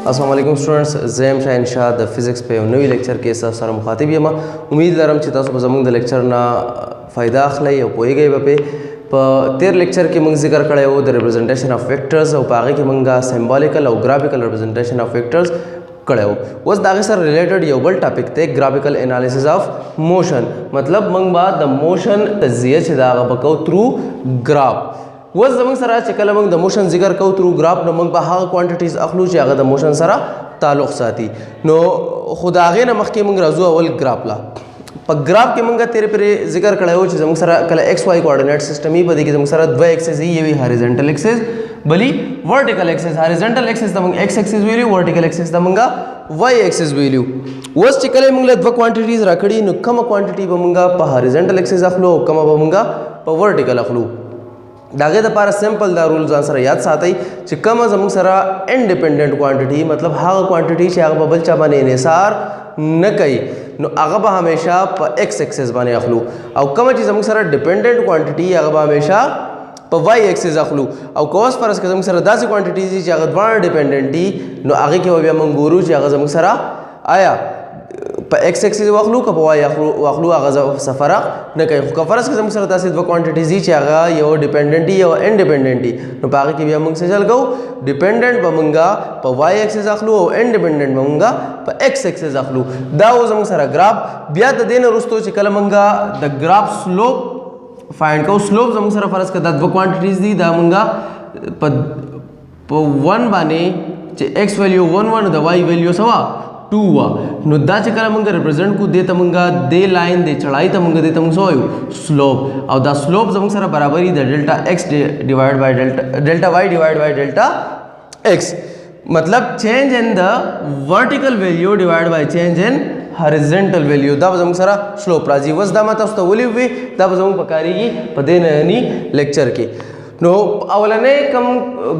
अस्सलाम वालेकुम स्टूडेंट्स ज़ेम शाहन Shah the physics पे नवी लेक्चर के सर मुखातिब यमा उम्मीद लरम چې تاسو به زموږ د لیکچر نه فائدہ اخلئ او پوهیږئ په تیر لیکچر کې موږ ذکر کړی و د ریپرزنټیشن اف ویکټرز او په هغې کې موږ سمبولیکل او ګرافیکل ریپرزنټیشن اف ویکټرز کړی و اوس د هغې سره ریلیټډ یو بل ټاپک دی ګرافیکل انالیسس اف موشن مطلب موږ به د موشن تجزیه چې د هغه به کوو تھرو ګراف اوس زموږ سره چې کله موږ د موشن ذکر کوو تھرو ګراف نو موږ به هغه کوانټیټیز اخلو چې هغه د موشن سره تعلق ساتي نو خو د هغې نه مخکې موږ راځو اول ګراف لا په ګراف کې موږ تیرې پرې ذکر کړی و چې زموږ سره کله ایکس وائی کوارډینیټ سیسټم وي په دې کې زموږ سره دوه ایکسز وي یو هاریزنټل ایکسز بلی ورټیکل ایکسز هاریزنټل ایکسز ته موږ ایکس ایکسز ویلو ورټیکل ایکسز ته موږ وائی ایکسز ویلو اوس چې کله موږ له دوه کوانټیټیز راکړي نو کومه کوانټیټي به موږ په هاریزنټل ایکسز اخلو او کومه به موږ په ورټیکل اخلو د هغې دپاره سمپل دا رول ځان سره یاد ساتئ چې کومه زموږ سره انډیپینډنټ کوانټیټي مطلب هغه کوانټیټي چې هغه به بل چا باندې انحصار نه کوي نو هغه به همیشه په ایکس ایکسز باندې اخلو او کومه چې زموږ سره ډیپینډنټ کوانټیټي هغه به همیشه په وائی ایکسز اخلو او که اوس فرض کړه زموږ سره داسې کوانټیټیز دي چې هغه دواړه ډیپینډنټ دي نو هغې کې به بیا موږ ګورو چې هغه زموږ سره آیا په ایکس ایکسز واخلو که په وائی واخلو هغه څه فرق نه کوي خو که فرض کړه زموږ سره داسې دوه کوانټیټیز دي چې هغه یو ډیپینډنټ دي یو انډیپینډنټ دي نو په هغې کې بیا موږ څه چل کوو ډیپینډنټ به موږ په وائی ایکسز اخلو او انډیپینډنټ به موږ په ایکس ایکسز اخلو دا و زموږ سره ګراف بیا د دې نه وروستو چې کله موږ د ګراف سلوپ فایند کوو سلوپ زموږ سره فرض کړه دا دوه کوانټیټیز دي دا موږ په 1 باندې چې ایکس ویلیو 1 د وائی ویلیو سوا 2 وا نو دا چې کله موږ ریپرزینټ کو دې ته موږ دې لاین دې چړای ته موږ دې ته موږ څه وایو سلوپ او دا سلوپ زموږ سره برابري د ډیلټا ایکس ډیوایډ بای ډیلټا وائی ډیوایډ بای ډیلټا ایکس مطلب چینج ان د ورټیکل ویلیو ډیوایډ بای چینج ان هاریزنټل ویلیو دا به زموږ سره سلوپ راځي اوس دا ما تاسو ته ویلي وي دا به زموږ پکارېږي په دې ننني لیکچر کې نو اولنې کوم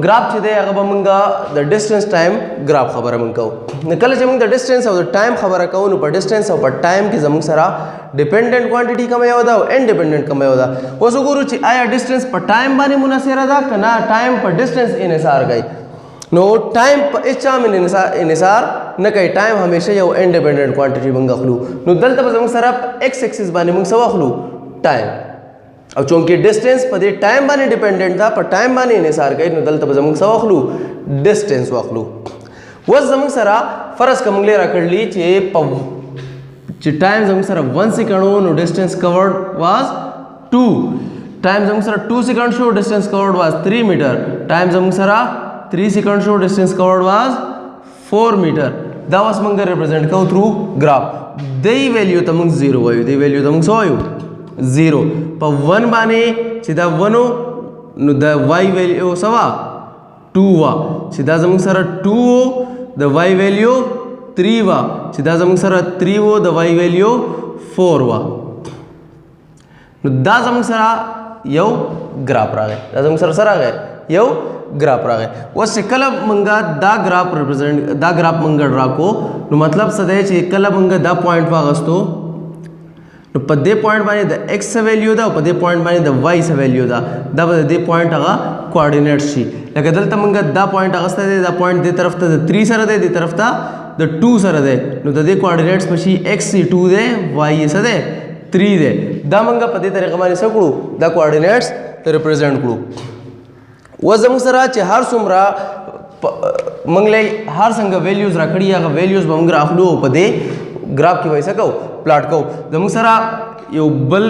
ګراف چې دی هغه به موږ د ډسټنس ټایم ګراف خبره موږ کوو نو کله چې موږ د ډسټنس او د ټایم خبره کوو نو په ډسټنس او په ټایم کې زموږ سره ډیپینډنټ کوانټیټي کومه یو ده او انډیپینډنټ کومه یو ده اوس وګورو چې آیا ډسټنس په ټایم باندې منحصره ده که نه ټایم په ډسټنس انحصار کوي نو ټایم په هېڅ چا باندې انحصار نه کوي ټایم همیشه یو انډیپینډنټ کوانټیټي موږ اخلو نو دلته به زموږ سره په ایکس ایکسز باندې موږ څه واخلو ټایم او چونکې ډسټنس په دې ټایم باندې ډیپینډنټ ده په ټایم باندې انحصار کوي نو دلته به زموږ څه واخلو ډسټنس واخلو اوس زموږ سره فرض که موږ راکړلي چې ټایم زموږ سره 1 سیکنډ و نو ډسټنس کورډ واز 2 ټایم زموږ سره 2 سیکنډ شو ډسټنس کورډ واز 3 میټر ټایم زموږ سره 3 سیکنډ شو ډسټنس کورډ واز 4 میټر دا اوس موږ ریپرزینټ کوو تھرو ګراف دی ویلیو ته موږ 0 وایو دی ویلیو ته موږ څه وایو 0 په 1 باندې چې دا 1 نو د وائی ویلیو سوا 2 وا چې دا زموږ سره 2 د وائی ویلیو 3 وا چې دا زموږ سره 3 و د وائی ویلیو 4 وا نو دا زموږ سره یو ګراف راغی دا زموږ سره سره راغی یو ګراف راغی اوس چې کله موږ دا ګراف ریپرزینټ دا ګراف موږ ډرا کو نو مطلب څه دی چې کله موږ دا پوینټ واغستو نو په دې پوینټ باندې د ایکس څه ویلیو ده او په دې پوینټ باندې د وائی څه ویلیو ده دا به د دې پوینټ هغه کوارډینیټ شي لکه دلته موږ دا پوینټ اخیستی دی دا پوینټ دې طرف ته د 3 سره دی دې طرف ته د 2 سره دی نو د دې کوارډینیټس به شي ایکس 2 دی وائی یې څه دی 3 دی دا موږ په دې طریقه باندې څه کړو دا کوارډینیټس ریپرزینټ کړو اوس زموږ سره چې هر څومره موږ له هر څنګه ویلیوز راکړي هغه ویلیوز به موږ راخلو او په دې ګراف کې به یې څه کوو پلاټ کوو زموږ سره یو بل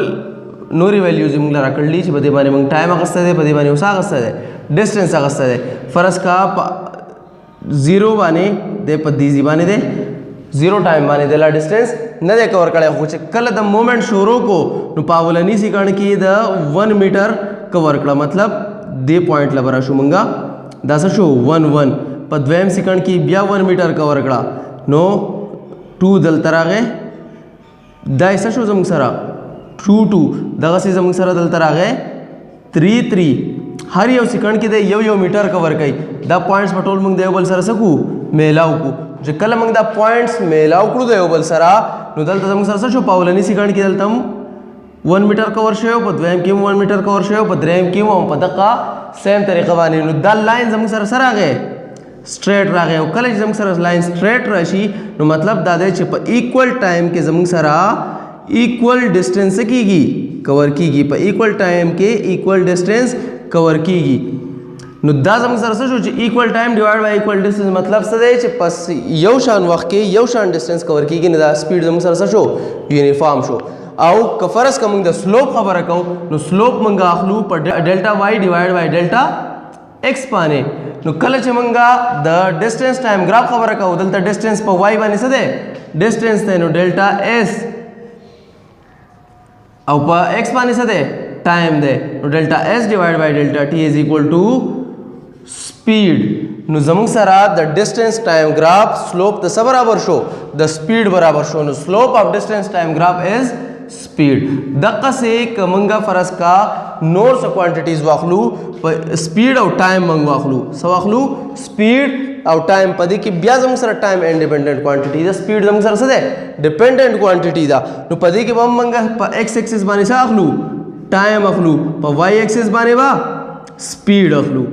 نورې ویلیوز موږ له راکړلي چې په دې باندې موږ ټایم اخیستی دی په دې باندې اوس اخیستی دی ډسټنس اخیستی دی فرض کا په 0 باندې دی په دیزي باندې دی 0 ټایم باندې دی لا ډسټنس نه دی کور کړی خو چې کله د مومنټ شروع کو نو په اولني سیکنډ کې د 1 میټر کور کړه مطلب دې پوینټ له به راشو موږ دا څه شو 1 په دویم سیکنډ کې بیا 1 میټر کور کړه نو 2 دلته راغی دا یې څه شو زموږ سره 2 دغسې زموږ سره دلته راغی 3 هر یو سیکنډ کې د یو میټر کور کوي دا پوینټس په ټول موږ د یو بل سره څه کړو میلاو کړو چې کله موږ دا پوینټس میلاو کړو د یو بل سره نو دلته زموږ سره څه شو په اولني سیکنډ کې دلته هم 1 میټر کور شوی په دویم کې 1 میټر کور شوی په دریم کې هم په دغه سیم طریقه باندې نو دا لاین زموږ سره سره راغی سټریټ راغی او کله چې زموږ سره لاین سټریټ راشي نو مطلب دا دی چې په ایکول ټایم کې زموږ سره ایکول ډسټنس کیږي کور کیږي په ایکول ټایم کې ایکول ډسټنس کور کیږي نو دا زموږ سره څه شو چې ایکول ټایم ډیوایډ بای ایکول ډسټنس مطلب څه دی چې پس یو شان وخت کې یو شان ډسټنس کور کیږي نو دا سپیډ زموږ سره څه شو یونیفارم شو او که فرض که موږ د سلوپ خبره کوو نو سلوپ موږ اخلو په ډیلټا وائی ډیوایډ بای ډیلټا ایکس باندې نو کله چې موږ د ډسټنس ټایم گراف خبره کوو دلته ډسټنس په وائی باندې څه دی ډسټنس دی نو ډیلټا ایس او په ایکس باندې څه دی ټایم دی نو ډیلټا ایس ډیوایډ بای ډیلټا ټی از ایکوال ټو سپیډ نو زموږ سره د ډسټنس ټایم گراف سلوپ د څه برابر شو د سپیډ برابر شو نو سلوپ اف ډسټنس ټایم گراف از سپیډ دغه سه کومنګه فرض کا نور څه کوانټیټیز واخلو په سپیډ او ټایم موږ واخلو څه واخلو سپیډ او ټایم پدې کې بیا زموږ سره ټایم انډیپندنٹ کوانټیټی ده سپیډ زموږ سره څه ده ډیپندنٹ کوانټیټی ده نو پدې کې به موږ په ایکس ایکسس باندې څه اخلو ټایم اخلو په وائی ایکسس باندې با سپیډ اخلو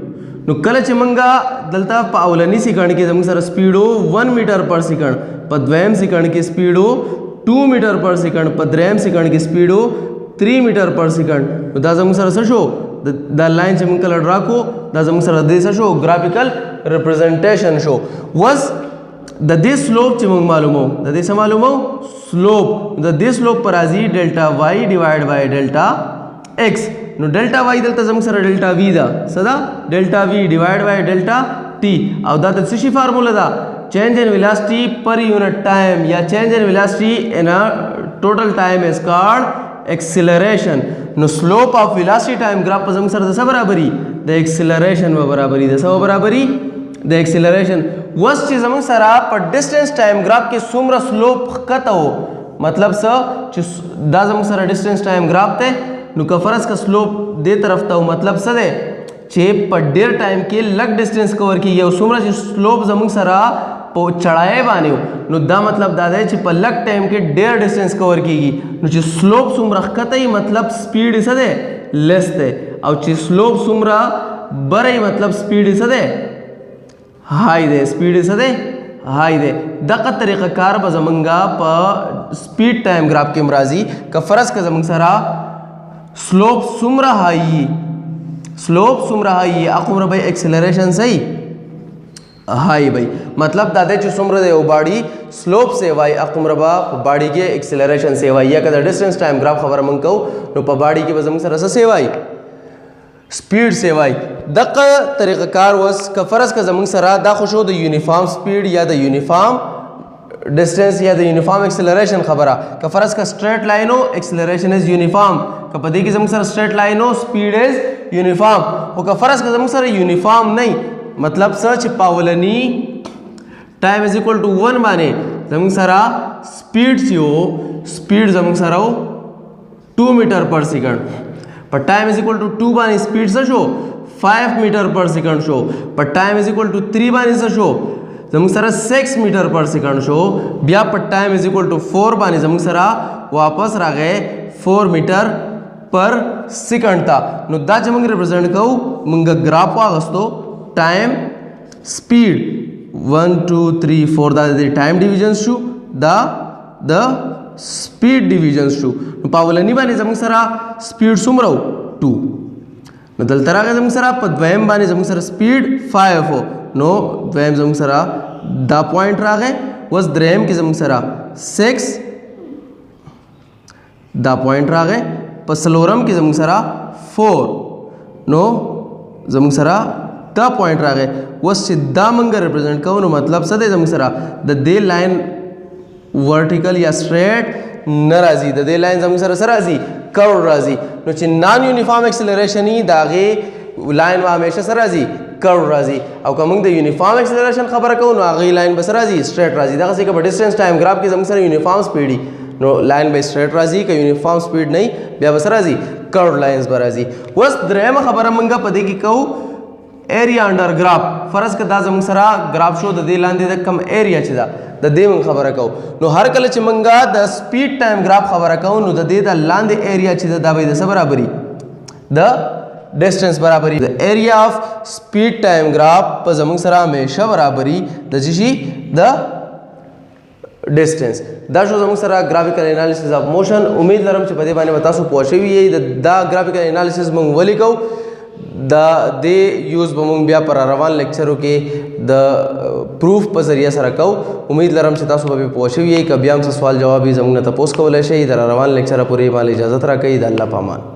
نو کله چې موږ دلته په اولنی سیکنډ کې زموږ سره سپیډ 1 میټر پر سیکنډ په دویم سیکنډ کې سپیډ 2 میټر پر سیکنډ په دریم سیکنډ کې سپیډ 3 میټر پر سیکنډ نو دا زموږ سره څه شو دا لاین چې موږ کله ډرا کو دا زموږ سره د څه شو ګرافیکل ریپرزنټیشن شو وس د دې سلوپ چې موږ معلومو د دې څه معلومو سلوپ د دې سلوپ پر راځي ډیلټا وائی ډیوایډ بای ډیلټا ایکس نو ډیلټا وائی دلته زموږ سره ډیلټا وی ده څه ده ډیلټا وی ډیوایډ بای ډیلټا ټی او دا د څه شي فارمولا ده change in velocity per unit time یا change in velocity in a total time is called acceleration نو slope of velocity time graph په زموږ سره د څه برابري د acceleration به برابري د څه برابري د acceleration وس چې زموږ سره په distance time graph کې څومره slope ښکته و مطلب څه چې دا زموږ سره distance time graph ته نو که فرض کا slope دې طرف ته مطلب څه دی چې په ډیر ټایم کې لږ ډسټنس کور کیږي او څومره چې سلوپ زموږ سره په چړای باندې نو دا مطلب دا دی چې په لږ ټایم کې ډیر ډسټنس کور کیږي نو چې سلوپ څومره ښکته وي مطلب سپیډ څه دی لیس دی او چې سلوپ څومره بره مطلب سپیډ څه دی هائی دی سپیډ څه دی هائی دی دغه طریقه کار به زمونږ په سپیډ ټایم ګراف کې مرضی که فرض که زمونږ سره سلوپ څومره هائی سلوپ څومره هائی اقومره به ایکسلریشن صحیح هائی بھائی مطلب دا دی چې څومره دی یو باډي سلوپ سے وای اقومره به په باډي کې ایکسلریشن سے وای یا که د ډسټنس ټایم ګراف خبره مونږ کوو نو په باډي کې به زموږ سره څه سے وای سپیډ سے وای دغه طریقه کار وس که فرض که زموږ سره دا خو شو د یونیفارم سپیډ یا د یونیفارم ډسټنس یا د یونیفارم ایکسلریشن خبره که فرض که سټریټ لاین او ایکسلریشن از یونیفارم که په دې کې زموږ سره سټریټ لاین او سپیډ از یونیفارم او که فرض که زموږ سره یونیفارم نه مطلب څه چې پاولنی ټایم از ایکول ټو 1 باندې زموږ سره سپیډ چې و سپیډ زموږ سره 2 میټر پر سیکنډ په ټایم از ایکول ټو 2 باندې سپیډ څه شو 5 میټر پر سیکنډ شو په ټایم از ایکول ټو 3 باندې څه شو زموږ سره 6 میټر پر سیکنډ شو بیا په ټایم از ایکول ټو 4 باندې زموږ سره واپس راغی 4 میټر پر سیکنډ تا نو دا چې موږ ریپرزینټ کوو موږ ګراف واغستو ټایم سپیډ 1 2 3 4 دا د ټایم ډیویژنز شو دا د سپیډ ډیویژنز شو نو په اولنی باندې زموږ سره سپیډ څومره 2 نو دلته راغی زموږ سره په دویم باندې زموږ سره سپیډ 5 و نو دویم زموږ سره دا پوینټ راغی اوس دریم کې زموږ سره 6 دا پوینټ راغی په څلورم کې زموږ سره 4 نو زموږ سره دا پوینټ راغی اوس چې دا موږ ریپرزینټ کوو نو مطلب څه دی زموږ سره د دې لاین ورټیکل یا سټریټ نه راځي د دې لاین زموږ سره څه راځي کرو راځي نو چې نان یونیفارم ایکسلریشن وي د هغې لاین به همیشه څه راځي کرو راځي او که موږ د یونیفارم ایکسلریشن خبره کوو نو هغې لاین به څه راځي سټریټ راځي دغسې که په ډسټنس ټایم ګراف کې زموږ سره یونیفارم سپیډ وي نو لاین به سټریټ راځي که یونیفارم سپیډ نه بیا به څه راځي کرو لاینز به راځي اوس درېیمه خبره موږ په دې کې کوو ایریا انډر ګراف فرض که دا زموږ سره ګراف شو د دې لاندې د کم ایریا چې ده د دې موږ خبره کوو نو هر کله چې موږ د سپیډ ټایم ګراف خبره کوو نو د دې د لاندې ایریا چې ده دا به د څه برابري د डिस्टेंस برابرۍ د ایریا اف سپیډ ټایم ګراف په زموږ سره همیشه برابرۍ د شي د ډیسټنس. دا شو زموږ سره ګرافیکل انالیسس اف موشن. امید لرم چې په دې باندې تاسو پوه شوي یئ. دا ګرافیکل انالیسس موږ ولیکو دا د یوز به موږ بیا پر روان لیکچرو کې د پروف په ذریعه سره کوو. امید لرم چې تاسو به پوه شوي یئ. که بیا هم څه سوال جواب یې زموږ نه تپوس کولی شئ. د روان لیکچره پورې مال اجازت راکوئ. د الله په امان.